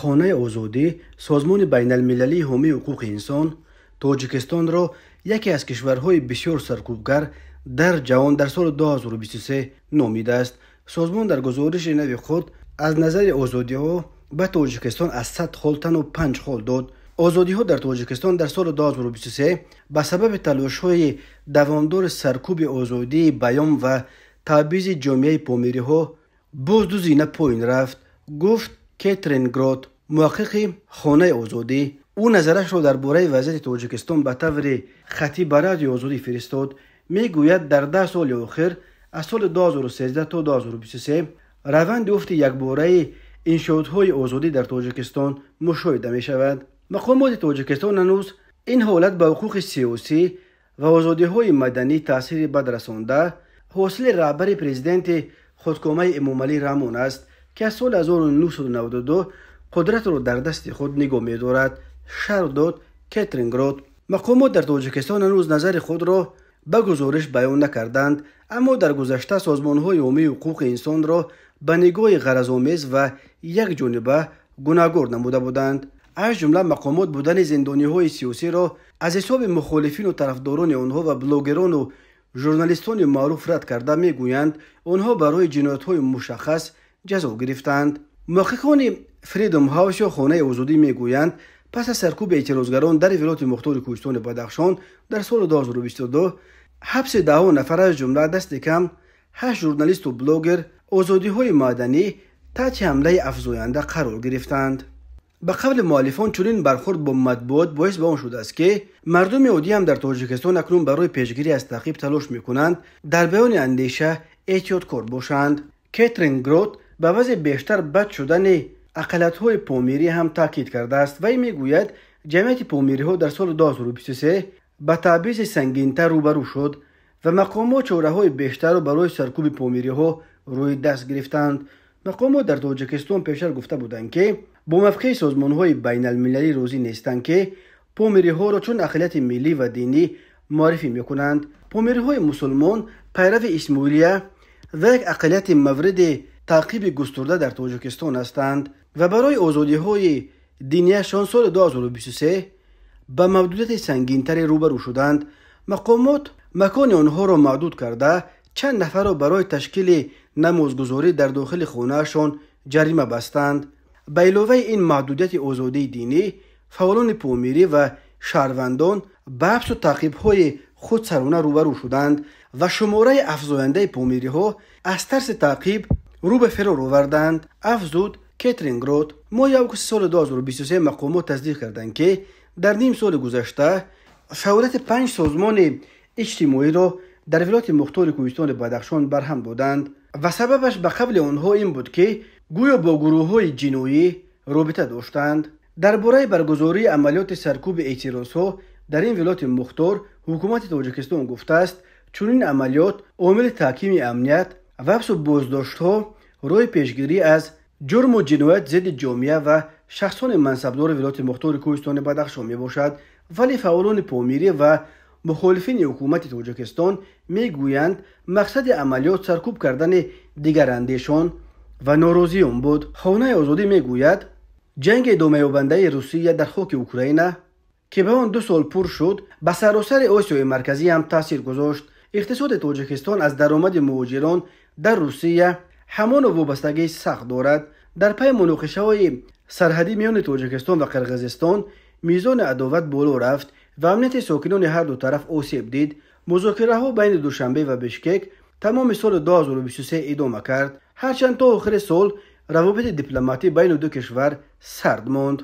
خانه آزادی سازمان بین المللی حامی حقوق انسان تاجیکستان را یکی از کشورهای بسیار سرکوبگر در جهان در سال 2023 نامیده است. سازمان در گزارش نو خود از نظر آزادی ها به تاجیکستان از 100 خال تنها 5 خال داد. آزادی ها در تاجیکستان در سال 2023 به سبب تلاش های دوامدار سرکوب آزادی بیان و تبعیض جامعه پامیری ها باز دو زینه پایین رفت، گفت کاترین گرات، محقق خانه آزادی. او نظرش را درباره وضعیت تاجیکستان به طور خطی به رادیو آزادی فرستاد. میگوید در 10 سال آخر از سال 2013 تا 2023 روند افت یکباره انشاءات‌های آزادی در تاجیکستان مشاهده می شود. مقامات تاجیکستان هنوز این حالت به حقوق سیاسی و آزادی‌های مدنی تاثیر بد رسانده. حاصل رهبر پرزیدنت خودکامه امامعلی رحمان است که از سال 1992 قدرت را در دست خود نگاه می‌دارد، شرح داد کاترین گرات. مقامات در تاجیکستان هنوز نظر خود را به گزارش بیان نکردند، اما در گذشته سازمان‌های حامی حقوق انسان را به نگاه غرض‌آمیز و یک جانبه گناهکار نموده بودند. از جمله مقامات بودن زندانی‌های سیاسی را از حساب مخالفین و طرفداران آنها و بلاگران و ژورنالیستان معروف رد کرده میگویند آنها برای جنایت‌های مشخص جزا گرفتند. محققان فریدم هاوس یا خانه آزادی میگویند پس از سرکوب اعتراضگران در ولایت مختار کوهستان بدخشان در سال 2022 حبس 10 نفر از جمله دست کم 8 ژورنالیست و بلاگر آزادی‌های مدنی تحت حمله افزاینده قرار گرفتند. به قول مؤلفان چنین برخورد با مطبوعات باعث به آن شده است که مردم عادی هم در تاجیکستان اکنون برای پیشگیری از تعقیب تلاش میکنند در بیان اندیشه احتیاطکار باشند. کاترین گرات به وضع بیشتر بد شدن اقلیت‌های پامیری هم تاکید کرده است و میگوید جمعیت پامیری ها در سال 2023 به تبعیض سنگین‌تر روبرو شد و مقامات چاره‌های بیشتر را برای سرکوب پامیری ها روی دست گرفتند. مقامات در تاجیکستان پیشتر گفته بودند که با موافقه سازمان‌های بین المللی راضی نیستند که پامیری ها را چون اقلیت ملی و دینی معرفی می‌کنند. پامیری های مسلمان پیرو اسماعیلیه و یک اقلیت مورد تعقیب گسترده در تاجیکستان هستند و برای آزادی‌های دینیشان سال 2023 به محدودیت سنگین‌تری روبرو شدند. مقامات مکان آنها را محدود کرده چند نفر را برای تشکیل نمازگزاری در داخل خانه‌شان جریمه بستند. به علاوه این محدودیت آزادی دینی، فعالان پامیری و شهروندان به حبس و تعقیب‌های خودسرانه روبرو شدند و شماره افزاینده پامیری ها از ترس تعقیب رو به فرار آوردند، افزود کاترین گرات. ماه اوگوست سال 2023 مقامات تصدیق کردند که در نیم سال گذشته فعالیت 5 سازمان اجتماعی را در ولایت مختار کوهستان بدخشان برهم دادند و سببش به قول آنها این بود که گویا با گروه‌های جنایی رابطه داشتند. درباره برگزاری عملیات سرکوب اعتراض‌ها در این ولایت مختار حکومت تاجیکستان گفته است چنین عملیات عامل تحکیم امنیت و حبس و بازداشت‌ها روی پیشگیری از جرم و جنایت ضد جامعه و شخصان منصبدار ولایت مختار کوهستان بدخشان میباشد. ولی فعالان پامیری و مخالفین حکومت تاجیکستان میگویند مقصد عملیات سرکوب کردن دیگر اندیشان و ناراضیان بود. خانه آزادی میگوید جنگ ادامه یابنده روسیه در خاک اوکراین که به آن 2 سال پر شد به سراسر آسیای مرکزی هم تاثیر گذاشت. اقتصاد تاجیکستان از درآمد مهاجران در روسیه همان وابستگی سخت دارد. در پی مناقشه‌های سرحدی میان تاجیکستان و قرقیزستان میزان عداوت بالا رفت و امنیت ساکنان هر دو طرف آسیب دید. مذاکره‌ها بین دوشنبه و بشکک تمام سال 2023 ادامه کرد، هرچند تا آخر سال روابط دیپلماتی بین دو کشور سرد ماند.